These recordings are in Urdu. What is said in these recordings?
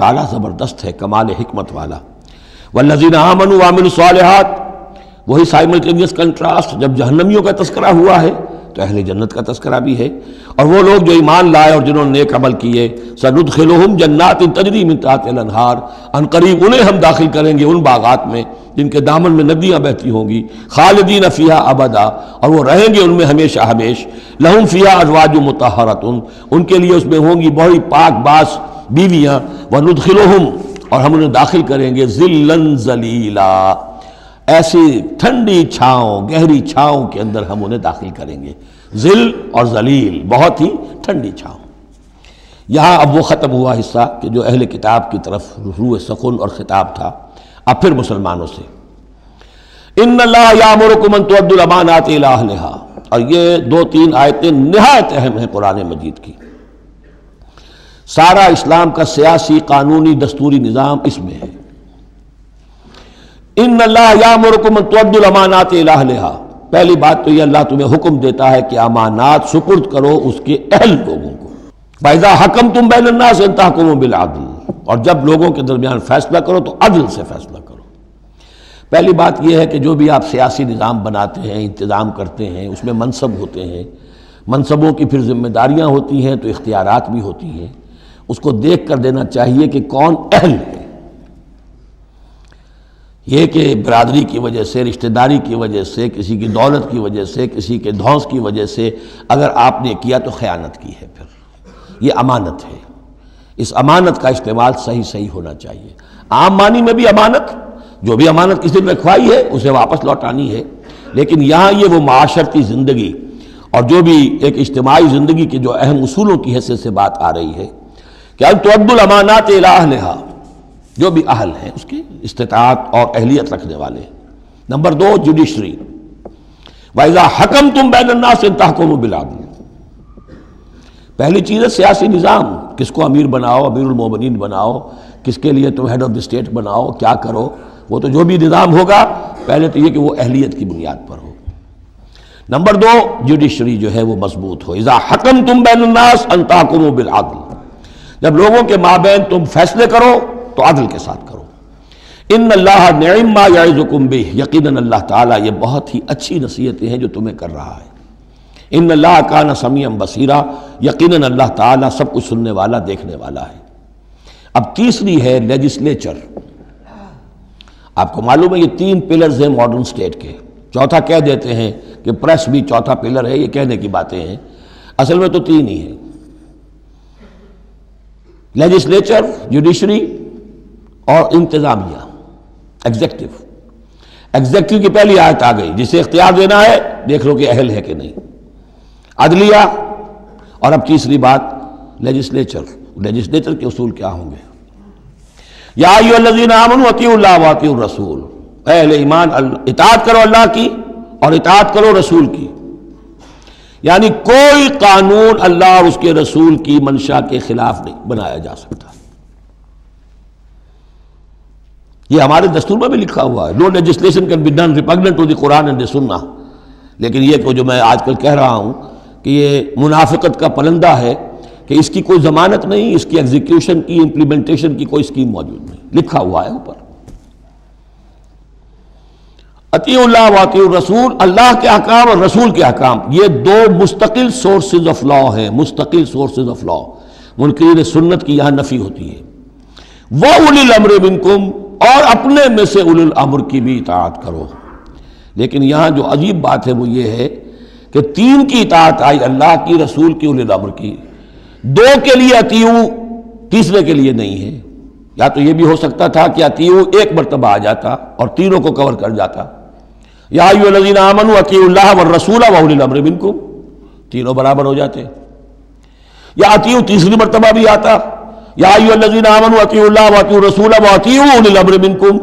تعالیٰ زبردست ہے، کمال حکمت والا۔ والذین آمنوا وعملوا الصالحات، وہی سائملٹینیس کنٹراسٹ، جب جہنمیوں کا تذکرہ ہوا ہے تو اہل جنت کا تذکرہ بھی ہے، اور وہ لوگ جو ایمان لائے اور جنہوں نے نیک عمل کیے، سندخلہم جنات تجری من تحتہا الانہار، ان قریب انہیں ہم داخل کریں گے ان باغات میں جن کے دامن میں ندیاں بہتی ہوں گی، خالدین فیہا ابدا، اور وہ رہیں گے ان میں ہمیشہ ہمیش، لہم فیہا ازواج مطہرۃ، ان کے لیے اس میں ہوں گی بڑی پاک باز بیویاں، وندخلہم، اور ہم انہیں داخل کریں گے ظلا ذلیلا، ایسی ٹھنڈی چھاؤں، گہری چھاؤں کے اندر ہم انہیں داخل کریں گے، ظل اور ذلیل، بہت ہی ٹھنڈی چھاؤں۔ یہاں اب وہ ختم ہوا حصہ کہ جو اہل کتاب کی طرف روح سخن اور خطاب تھا، اب پھر مسلمانوں سے۔ ان اللہ یامرکم ان تؤدوا الامانات الی اہلھا، اور یہ دو تین آیتیں نہایت اہم ہیں قرآن مجید کی۔ سارا اسلام کا سیاسی، قانونی، دستوری نظام اس میں ہے۔ ان اللہ یامرکم ان تؤدوا الامانات الی اہلھا، پہلی بات تو یہ اللہ تمہیں حکم دیتا ہے کہ امانات سپرد کرو اس کے اہل لوگوں کو۔ فَإِذَا حَكَمْتُمْ بَيْنَ النَّاسِ أَن تَحْكُمُوا بِالْعَدْلِ، اور جب لوگوں کے درمیان فیصلہ کرو تو عدل سے فیصلہ کرو۔ پہلی بات یہ ہے کہ جو بھی آپ سیاسی نظام بناتے ہیں، انتظام کرتے ہیں، اس میں منصب ہوتے ہیں، منصبوں کی پھر ذمہ داریاں ہوتی ہیں تو اختیارات بھی ہوتی ہیں، اس کو دیکھ کر دینا چاہیے کہ کون اہل ہے۔ یہ کہ برادری کی وجہ سے، رشتہ داری کی وجہ سے، کسی کی دولت کی وجہ سے، کسی کے دھونس کی وجہ سے اگر آپ نے کیا تو خیانت کی ہے، پھر یہ امانت ہے۔ اس امانت کا استعمال صحیح ہونا چاہیے۔ عام معنی میں بھی امانت، جو بھی امانت کسی نے رکھوائی ہے اسے واپس لوٹانی ہے، لیکن یہاں یہ وہ معاشرتی زندگی اور جو بھی ایک اجتماعی زندگی کے جو اہم اصولوں کی حیثیت سے بات آ رہی ہے کہ ان تؤدوا الامانات الی اہلھا، جو بھی اہل ہیں اس کی استطاعت اور اہلیت رکھنے والے۔ نمبر دو، جوڈیشری، وَإِذَا حَكَمْتُمْ بَيْنَ النَّاسِ أَن تَحْكُمُوا بِالْعَدْلِ، پہلی چیز ہے سیاسی نظام، کس کو امیر بناؤ، امیر المومنین بناؤ، کس کے لیے تم ہیڈ آف دی اسٹیٹ بناؤ، کیا کرو، وہ تو جو بھی نظام ہوگا پہلے تو یہ کہ وہ اہلیت کی بنیاد پر ہو۔ نمبر دو، جوڈیشری جو ہے وہ مضبوط ہو۔ اذا حکمتم بین الناس ان تحکموا بالعدل، جب لوگوں کے مابین تم فیصلے کرو تو عدل کے ساتھ کرو۔ ان اللہ نعم ما یعظکم بہ، یقیناً اللہ تعالیٰ یہ بہت ہی اچھی نصیحتیں ہیں جو تمہیں کر رہا ہے۔ ان اللہ کان سمیعا بصیرا، یقیناً اللہ تعالیٰ سب کچھ سننے والا، دیکھنے والا ہے۔ اب تیسری ہے لیجسلیچر۔ آپ کو معلوم ہے یہ تین پلرز ہیں ماڈرن سٹیٹ کے، چوتھا کہہ دیتے ہیں کہ پریس بھی چوتھا پلر ہے، یہ کہنے کی باتیں ہیں، اصل میں تو تین ہی ہیں، لیجسلیچر، جوڈیشری اور انتظامیہ، ایگزیکٹو۔ ایگزیکٹو کی پہلی آیت آ گئی، جسے اختیار دینا ہے دیکھ لو کہ اہل ہے کہ نہیں، عدلیہ، اور اب تیسری بات لیجسلیچر۔ لیجسلیچر کے اصول کیا ہوں گے؟ یا ایھا الذین آمنوا اطیعوا اللہ واطیعوا الرسول، اے اہل ایمان اطاعت کرو اللہ کی اور اطاعت کرو رسول کی، یعنی کوئی قانون اللہ اور اس کے رسول کی منشا کے خلاف نہیں بنایا جا سکتا۔ یہ ہمارے دستور میں بھی لکھا ہوا ہے، no legislation can be done repugnant to the Quran and the Sunnah, لیکن یہ جو میں آج کل کہہ رہا ہوں کہ یہ منافقت کا پلندہ ہے کہ اس کی کوئی ضمانت نہیں، اس کی ایگزیکیوشن کی، امپلیمنٹیشن کی کوئی اسکیم موجود نہیں، لکھا ہوا ہے اوپر۔ اطیعوا اللہ واطیعوا الرسول، اللہ کے احکام اور رسول کے احکام، یہ دو مستقل سورسز آف لا ہیں، مستقل سورسز آف لا۔ منکرین سنت کی یہاں نفی ہوتی ہے۔ وَأُولِي الْأَمْرِ مِنْكُمْ، اور اپنے میں سے اولو الامر کی بھی اطاعت کرو۔ لیکن یہاں جو عجیب بات ہے وہ یہ ہے کہ تین کی اطاعت آئی، اللہ کی، رسول کی، اولی الامر کی، دو کے لیے اطیعوا، تیسرے کے لیے نہیں ہے۔ یا تو یہ بھی ہو سکتا تھا کہ اطیعوا ایک مرتبہ آ جاتا اور تینوں کو کور کر جاتا، یا ایھا الذین آمنوا اطیعوا اللہ والرسول واولی الامر منکم، تینوں برابر ہو جاتے، یا اطیعوا تیسری مرتبہ بھی آتا، یا ایھا الذین آمنوا اطیعوا اللہ واطیعوا الرسول واطیعوا اولی الامر منکم،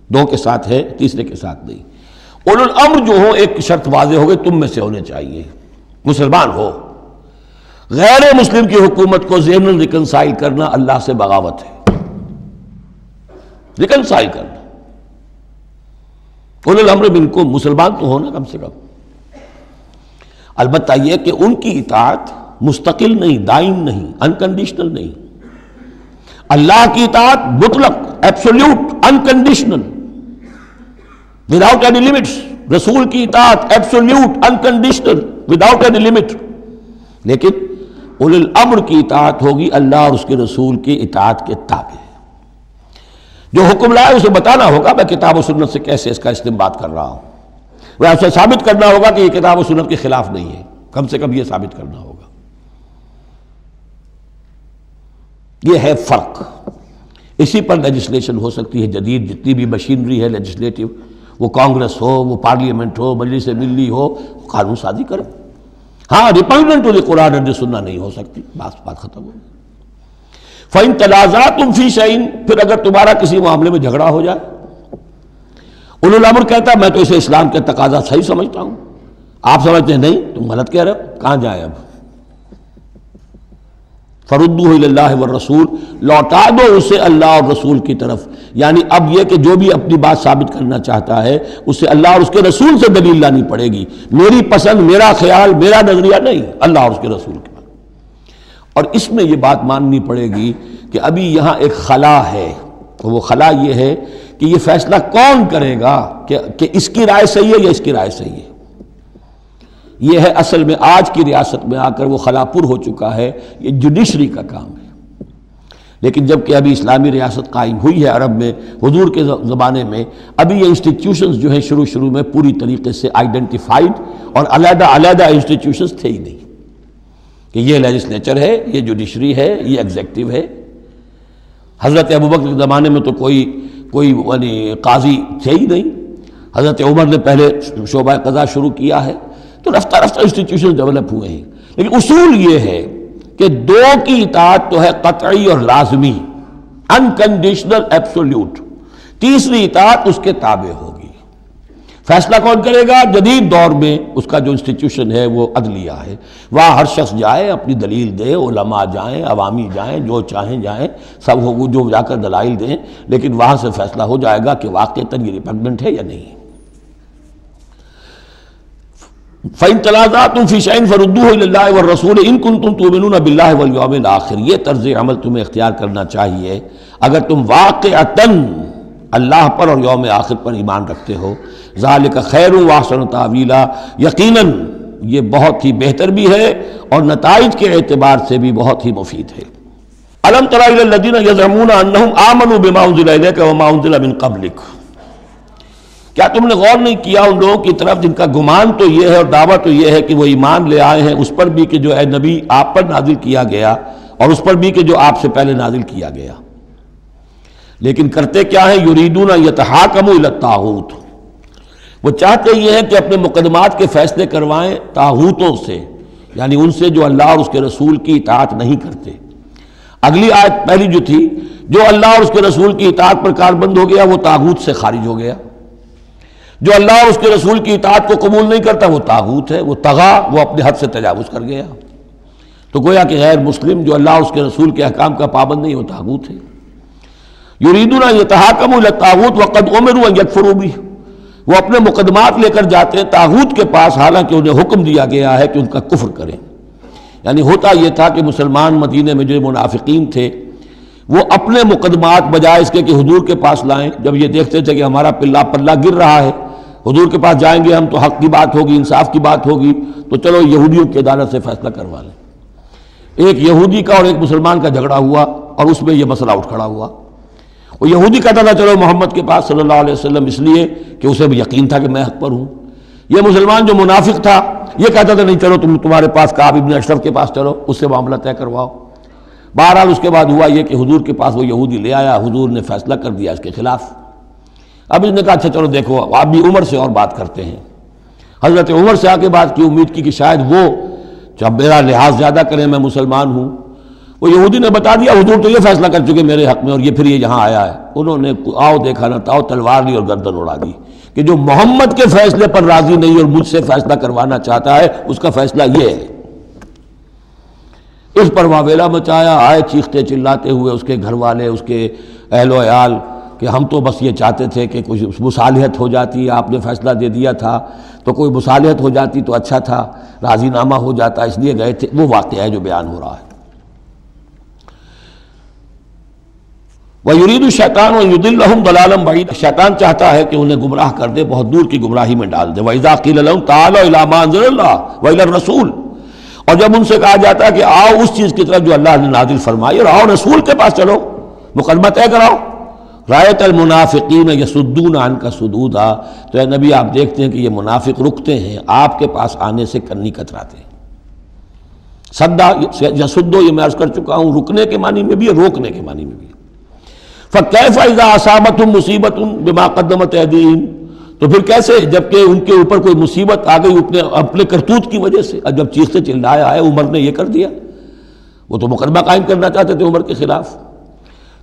دو کے ساتھ ہے، تیسرے کے ساتھ نہیں۔ اولو الامر جو ہو ایک شرط واضح ہو گئی، تم میں سے ہونے چاہیے، مسلمان ہو۔ غیر مسلم کی حکومت کو ذہناً ریکنسائل کرنا اللہ سے بغاوت ہے، ریکنسائل کرنا۔ اولو الامر منکم، مسلمان تو ہونا کم سے کم۔ البتہ یہ کہ ان کی اطاعت مستقل نہیں، دائم نہیں، انکنڈیشنل نہیں، اللہ کی اطاعت مطلق، absolute, unconditional, without any limits. رسول کی اطاعت absolute, unconditional, without any limit. لیکن اولی الامر کی اطاعت ہوگی اللہ اور اس کے رسول کی اطاعت کے تابع. جو حکم لائے اسے بتانا ہوگا میں کتاب و سنت سے کیسے اس کا استنباط کر رہا ہوں. وہ اسے ثابت کرنا ہوگا کہ یہ کتاب و سنت کے خلاف نہیں ہے، کم سے کم یہ ثابت کرنا ہوگا. یہ ہے فرق. اسی پر لیجسلیشن ہو سکتی ہے جدید، جتنی بھی مشینری ہے لیجسلیٹو، وہ کانگریس ہو، وہ پارلیمنٹ ہو، مجلس ملی ہو، قانون سازی کرے. ہاں ریپنڈنٹ ٹو دی قرآن اینڈ سنہ نہیں ہو سکتی، بات ختم ہو. فَإِن تَنَازَعْتُمْ فِي شَيْءٍ، پھر اگر تمہارا کسی معاملے میں جھگڑا ہو جائے. اولو الامر کہتا ہے میں تو اسے اسلام کے تقاضا صحیح سمجھتا ہوں، آپ سمجھتے ہیں نہیں تم غلط کہہ رہے ہو، کہاں جائیں اب؟ فَرُدُّوهُ إِلَى اللَّهِ وَالرَّسُولِ، لوٹا دو اسے اللہ اور رسول کی طرف. یعنی اب یہ کہ جو بھی اپنی بات ثابت کرنا چاہتا ہے اسے اللہ اور اس کے رسول سے دلیل لانی پڑے گی. میری پسند، میرا خیال، میرا نظریہ نہیں، اللہ اور اس کے رسول کے بعد. اور اس میں یہ بات ماننی پڑے گی کہ ابھی یہاں ایک خلا ہے. وہ خلا یہ ہے کہ یہ فیصلہ کون کرے گا کہ اس کی رائے صحیح ہے یا اس کی رائے صحیح ہے. یہ ہے اصل میں آج کی ریاست میں آ کر وہ خلا پر ہو چکا ہے. یہ جوڈیشری کا کام ہے. لیکن جب کہ ابھی اسلامی ریاست قائم ہوئی ہے عرب میں حضور کے زمانے میں، ابھی یہ انسٹیٹیوشنز جو ہیں شروع میں پوری طریقے سے آئیڈینٹیفائڈ اور علیحدہ انسٹیٹیوشنز تھے ہی نہیں کہ یہ لیجسلیچر ہے، یہ جوڈیشری ہے، یہ ایگزیکٹو ہے. حضرت ابوبکر کے زمانے میں تو کوئی یعنی قاضی تھے ہی نہیں. حضرت عمر نے پہلے شعبہ قضا شروع کیا ہے. تو رفتہ انسٹیٹیوشن ڈیولپ ہوئے ہیں. لیکن اصول یہ ہے کہ دو کی اطاعت تو ہے قطعی اور لازمی، انکنڈیشنل، ایبسولوٹ. تیسری اطاعت اس کے تابع ہوگی. فیصلہ کون کرے گا؟ جدید دور میں اس کا جو انسٹیٹیوشن ہے وہ عدلیہ ہے. وہاں ہر شخص جائے، اپنی دلیل دے، علماء جائیں، عوامی جائیں، جو چاہیں جائیں، سب ہو جو جا کر دلائل دیں. لیکن وہاں سے فیصلہ ہو جائے گا کہ واقعتاً یہ ریپگننٹ ہے یا نہیں. فَإِن تَنَازَعْتُمْ فِي شَيْءٍ فَرُدُّوهُ إِلَى اللَّهِ وَالرَّسُولِ إِن كُنتُمْ تُؤْمِنُونَ بِاللَّهِ وَالْيَوْمِ الْآخِرِ. یہ طرز عمل تمہیں اختیار کرنا چاہیے اگر تم واقعتاً اللہ پر اور یوم آخر پر ایمان رکھتے ہو. ذَلِكَ خَيْرٌ وَأَحْسَنُ تَأْوِيلًا، یقیناً یہ بہت ہی بہتر بھی ہے اور نتائج کے اعتبار سے بھی بہت ہی مفید ہے. أَلَمْ تَرَ إِلَى الَّذِينَ يَزْعُمُونَ أَنَّهُمْ آمَنُوا بِمَا أُنزِلَ إِلَيْكَ وَمَا أُنزِلَ مِن قَبْلِكَ، کیا تم نے غور نہیں کیا ان لوگوں کی طرف جن کا گمان تو یہ ہے اور دعویٰ تو یہ ہے کہ وہ ایمان لے آئے ہیں اس پر بھی کہ جو اے نبی آپ پر نازل کیا گیا اور اس پر بھی کہ جو آپ سے پہلے نازل کیا گیا. لیکن کرتے کیا ہیں؟ یریدون یتحاکموا الی الطاغوت، وہ چاہتے یہ ہیں کہ اپنے مقدمات کے فیصلے کروائیں طاغوتوں سے، یعنی ان سے جو اللہ اور اس کے رسول کی اطاعت نہیں کرتے. اگلی آیت پہلی جو تھی، جو اللہ اور اس کے رسول کی اطاعت پر کاربند ہو گیا وہ طاغوت سے خارج ہو گیا. جو اللہ اور اس کے رسول کی اطاعت کو قبول نہیں کرتا وہ طاغوت ہے، وہ طغا، وہ اپنے حد سے تجاوز کر گیا. تو گویا کہ غیر مسلم جو اللہ اور اس کے رسول کے احکام کا پابند نہیں وہ طاغوت ہے. یریدون یتحاکموا الی الطاغوت وقد امروا ان یکفروا بہ، وہ اپنے مقدمات لے کر جاتے ہیں طاغوت کے پاس حالانکہ انہیں حکم دیا گیا ہے کہ ان کا کفر کریں. یعنی ہوتا یہ تھا کہ مسلمان مدینے میں جو منافقین تھے وہ اپنے مقدمات بجائے اس کے کہ حضور کے پاس لائیں، جب یہ دیکھتے تھے کہ ہمارا پلہ گر رہا ہے، حضور کے پاس جائیں گے ہم تو حق کی بات ہوگی، انصاف کی بات ہوگی، تو چلو یہودیوں کی عدالت سے فیصلہ کروا لیں. ایک یہودی کا اور ایک مسلمان کا جھگڑا ہوا اور اس میں یہ مسئلہ اٹھ کھڑا ہوا. وہ یہودی کہتا تھا چلو محمد کے پاس صلی اللہ علیہ وسلم، اس لیے کہ اسے بھی یقین تھا کہ میں حق پر ہوں. یہ مسلمان جو منافق تھا یہ کہتا تھا نہیں چلو تمہارے پاس کعب ابن اشرف کے پاس چلو، اس سے معاملہ طے کرواؤ. بہرحال اس کے بعد ہوا یہ کہ حضور کے پاس وہ یہودی لے آیا، حضور نے فیصلہ کر دیا اس کے خلاف. اب اس نے کہا اچھا چلو دیکھو آپ بھی عمر سے اور بات کرتے ہیں. حضرت عمر سے آ کے بات کی، امید کی کہ شاید وہ جب میرا لحاظ زیادہ کریں، میں مسلمان ہوں. وہ یہودی نے بتا دیا حضور تو یہ فیصلہ کر چکے میرے حق میں اور یہ پھر یہ یہاں آیا ہے. انہوں نے آؤ دیکھا نہ تاؤ تلوار لی اور گردن اڑا دی کہ جو محمد کے فیصلے پر راضی نہیں اور مجھ سے فیصلہ کروانا چاہتا ہے اس کا فیصلہ یہ ہے. اس پر واویلا مچایا، آئے چیختے چلاتے ہوئے اس کے گھر والے، اس کے اہل و عیال کہ ہم تو بس یہ چاہتے تھے کہ کچھ مصالحت ہو جاتی، آپ نے فیصلہ دے دیا تھا تو کوئی مصالحت ہو جاتی تو اچھا تھا، راضی نامہ ہو جاتا، اس لیے گئے تھے. وہ واقعہ ہے جو بیان ہو رہا ہے. وَيُرِيدُ الشَّيْطَانُ أَن يُضِلَّهُمْ ضَلَالًا بَعِيدًا، شیطان چاہتا ہے کہ انہیں گمراہ کر دے، بہت دور کی گمراہی میں ڈال دے۔ وَإِذَا قِيلَ لَهُمْ تَعَالَوْا إِلَىٰ مَا أَنزَلَ اللَّهُ وَإِلَى الرَّسُولِ، اور جب ان سے کہا جاتا ہے کہ آؤ اس چیز کی طرف جو اللہ نے نازل فرمائی، اور آؤ رسول کے پاس چلو، مقدمہ طے کراؤ، رَأَيْتَ الْمُنَافِقِينَ يَصُدُّونَ عَنْكَ صُدُودًا، تو اے نبی آپ دیکھتے ہیں کہ یہ منافق رکتے ہیں آپ کے پاس آنے سے کنی کتراتے ہیں۔ صدا یسدو یہ میں عرض کر چکا ہوں، رکنے کے معنی میں بھی ہے، روکنے کے معنی میں بھی ہے۔ فَكَيْفَ إِذَا أَصَابَتْهُم مُّصِيبَةٌ بِمَا قَدَّمَتْ أَيْدِيهِمْ، تو پھر کیسے جبکہ ان کے اوپر کوئی مصیبت آ گئی اپنے کرتوت کی وجہ سے، اور جب چیختے چلایا ہے عمر نے یہ کر دیا، وہ تو مقدمہ قائم کرنا چاہتے تھے عمر کے خلاف،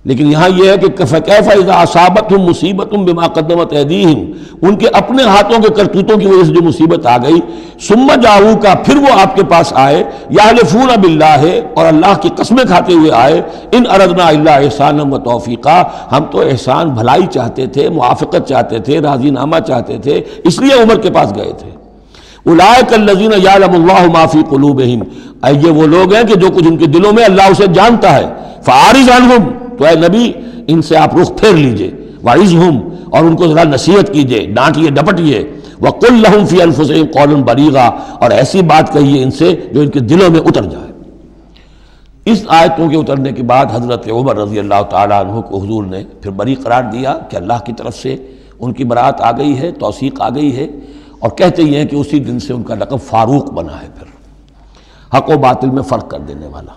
لیکن یہاں یہ ہے کہ فَكَيْفَ إِذَا أَصَابَتْهُم مُّصِيبَةٌ بِمَا قَدَّمَتْ أَيْدِيهِمْ، ان کے اپنے ہاتھوں کے کرتوتوں کی وجہ سے جو مصیبت آ گئی، ثُمَّ جَاءُوكَ، پھر وہ آپ کے پاس آئے، يَحْلِفُونَ بِاللَّهِ، اور اللہ کی قسمیں کھاتے ہوئے آئے، إِنْ أَرَدْنَا إِلَّا إِحْسَانًا وَتَوْفِيقًا، ہم تو احسان بھلائی چاہتے تھے، موافقت چاہتے تھے، راضی نامہ چاہتے تھے، اس لیے عمر کے پاس گئے تھے۔ اولئک الذین یعلم اللہ ما فی قلوبہم، یہ وہ لوگ ہیں کہ جو کچھ ان کے دلوں میں اللہ اسے جانتا ہے۔ فاعرض عنہم، تو اے نبی ان سے آپ رخ پھیر لیجئے، وعظہم، اور ان کو ذرا نصیحت کیجئے، ڈانٹیے ڈپٹیے، وقل لہم فی انفسہم قولا بلیغا، اور ایسی بات کہیے ان سے جو ان کے دلوں میں اتر جائے۔ اس آیتوں کے اترنے کے بعد حضرت عمر رضی اللہ تعالیٰ عنہ کو حضور نے پھر بری قرار دیا کہ اللہ کی طرف سے ان کی برات آ گئی ہے، توثیق آ گئی ہے، اور کہتے یہ ہیں کہ اسی دن سے ان کا لقب فاروق بنا ہے، پھر حق و باطل میں فرق کر دینے والا۔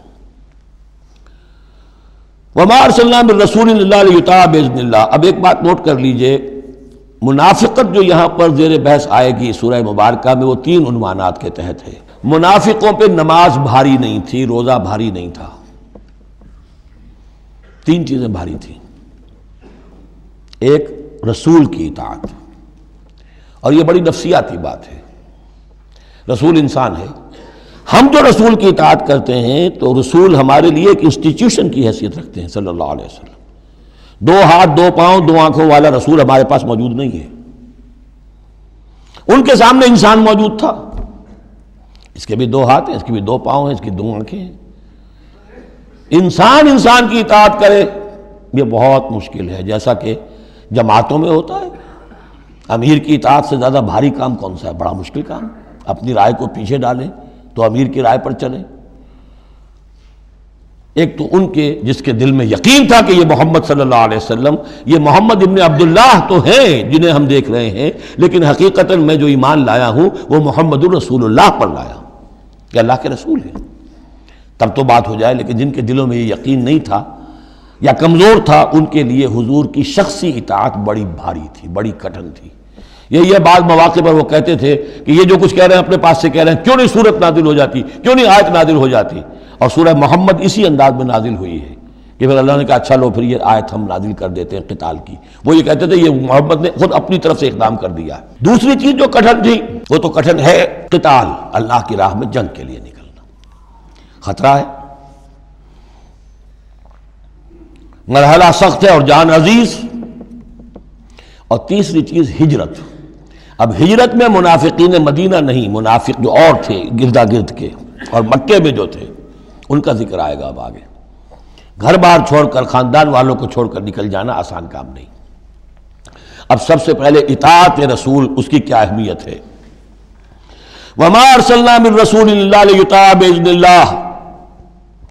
وَمَا أَرْسَلْنَا مِن رَّسُولٍ إِلَّا لِيُطَاعَ بِإِذْنِ اللَّهِ، اب ایک بات نوٹ کر لیجئے، منافقت جو یہاں پر زیر بحث آئے گی سورہ مبارکہ میں، وہ 3 عنوانات کے تحت ہے۔ منافقوں پہ نماز بھاری نہیں تھی، روزہ بھاری نہیں تھا، 3 چیزیں بھاری تھیں۔ ایک رسول کی اطاعت، اور یہ بڑی نفسیاتی بات ہے، رسول انسان ہے، ہم جو رسول کی اطاعت کرتے ہیں تو رسول ہمارے لیے ایک انسٹیٹیوشن کی حیثیت رکھتے ہیں صلی اللہ علیہ وسلم۔ 2 ہاتھ 2 پاؤں 2 آنکھوں والا رسول ہمارے پاس موجود نہیں ہے، ان کے سامنے انسان موجود تھا، اس کے بھی 2 ہاتھ ہیں، اس کے بھی 2 پاؤں ہیں، اس کی 2 آنکھیں ہیں۔ انسان کی اطاعت کرے یہ بہت مشکل ہے، جیسا کہ جماعتوں میں ہوتا ہے۔ امیر کی اطاعت سے زیادہ بھاری کام کون سا ہے؟ بڑا مشکل کام، اپنی رائے کو پیچھے ڈالیں تو امیر کی رائے پر چلیں۔ ایک تو ان کے جس کے دل میں یقین تھا کہ یہ محمد صلی اللہ علیہ وسلم، یہ محمد ابن عبداللہ تو ہیں جنہیں ہم دیکھ رہے ہیں، لیکن حقیقتاً میں جو ایمان لایا ہوں وہ محمد الرسول اللہ پر لایا ہوں کہ اللہ کے رسول ہیں، تب تو بات ہو جائے۔ لیکن جن کے دلوں میں یہ یقین نہیں تھا یا کمزور تھا، ان کے لیے حضور کی شخصی اطاعت بڑی بھاری تھی، بڑی کٹھن تھی۔ یہ بعض مواقع پر وہ کہتے تھے کہ یہ جو کچھ کہہ رہے ہیں اپنے پاس سے کہہ رہے ہیں، کیوں نہیں سورت نازل ہو جاتی، کیوں نہیں آیت نازل ہو جاتی؟ اور سورہ محمد اسی انداز میں نازل ہوئی ہے کہ پھر اللہ نے کہا اچھا لو پھر یہ آیت ہم نازل کر دیتے ہیں قتال کی۔ وہ یہ کہتے تھے یہ محمد نے خود اپنی طرف سے اقدام کر دیا ہے۔ دوسری چیز جو کٹھن تھی وہ تو کٹھن ہے قتال، اللہ کی راہ میں جنگ کے لیے نکلنا، خطرہ ہے، مرحلہ سخت ہے اور جان عزیز۔ اور تیسری چیز ہجرت۔ اب ہجرت میں منافقین مدینہ نہیں، منافق جو اور تھے گردا گرد کے اور مکے میں جو تھے ان کا ذکر آئے گا اب آگے۔ گھر بار چھوڑ کر، خاندان والوں کو چھوڑ کر نکل جانا آسان کام نہیں۔ اب سب سے پہلے اطاعت رسول، اس کی کیا اہمیت ہے۔ وَمَا أَرْسَلْنَا مِن رَّسُولٍ إِلَّا لِيُطَاعَ بِإِذْنِ اللَّهِ،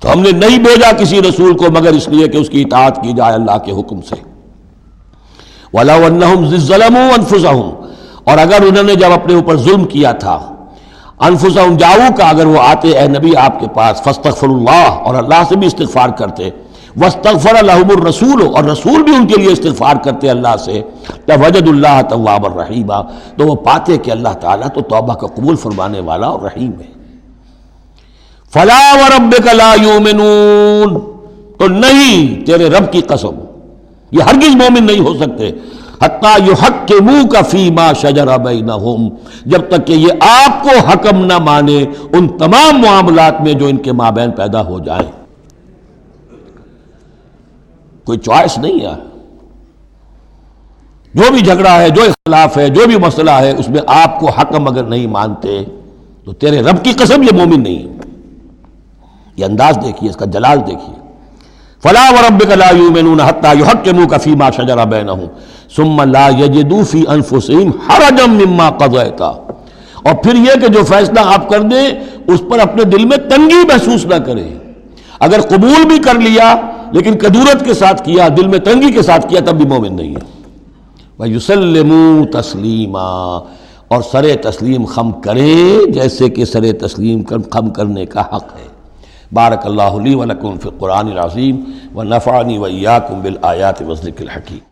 تو ہم نے نہیں بھیجا کسی رسول کو مگر اس لیے کہ اس کی اطاعت کی جائے اللہ کے حکم سے۔ وَلَوْ أَنَّهُمْ إِذ ظَّلَمُوا أَنفُسَهُمْ، اور اگر انہوں نے جب اپنے اوپر ظلم کیا تھا، انفسہم جاؤ کا، اگر وہ آتے اے نبی آپ کے پاس، فاستغفروا اللہ، اور اللہ سے بھی استغفار کرتے، واستغفر لہم الرسول، اور رسول بھی ان کے لیے استغفار کرتے اللہ سے، فوجدوا اللہ توابا رحیما، تو وہ پاتے کہ اللہ تعالیٰ تو توبہ کا قبول فرمانے والا اور رحیم ہے۔ فلا وربک لا یؤمنون، تو نہیں، تیرے رب کی قسم، یہ ہرگز مومن نہیں ہو سکتے، حتیٰ یحکموک فیما شجر بینہم، جب تک کہ یہ آپ کو حکم نہ مانے ان تمام معاملات میں جو ان کے مابین پیدا ہو جائیں۔ کوئی چوائس نہیں ہے، جو بھی جھگڑا ہے، جو اختلاف ہے، جو بھی مسئلہ ہے، اس میں آپ کو حکم اگر نہیں مانتے تو تیرے رب کی قسم یہ مومن نہیں ہے۔ یہ انداز دیکھیے، اس کا جلال دیکھیے۔ فلا وربک لا یؤمنون حتی یحکموک فیما شجر بینہم ثم لا یجدوا فی انفسہم حرجا مما قضیت، اور پھر یہ کہ جو فیصلہ آپ کر دیں اس پر اپنے دل میں تنگی محسوس نہ کریں. اگر قبول بھی کر لیا لیکن کدورت کے ساتھ کیا، دل میں تنگی کے ساتھ کیا، تب بھی مومن نہیں ہے. وَيُسَلِّمُوا تَسْلِيمًا، اور سر تسلیم خم کریں جیسے کہ سر تسلیم خم کرنے کا حق ہے. بارک اللہ لی ولکم فی القرآن العظیم ونفعنی وإیاکم بالآیات والذکر الحکیم.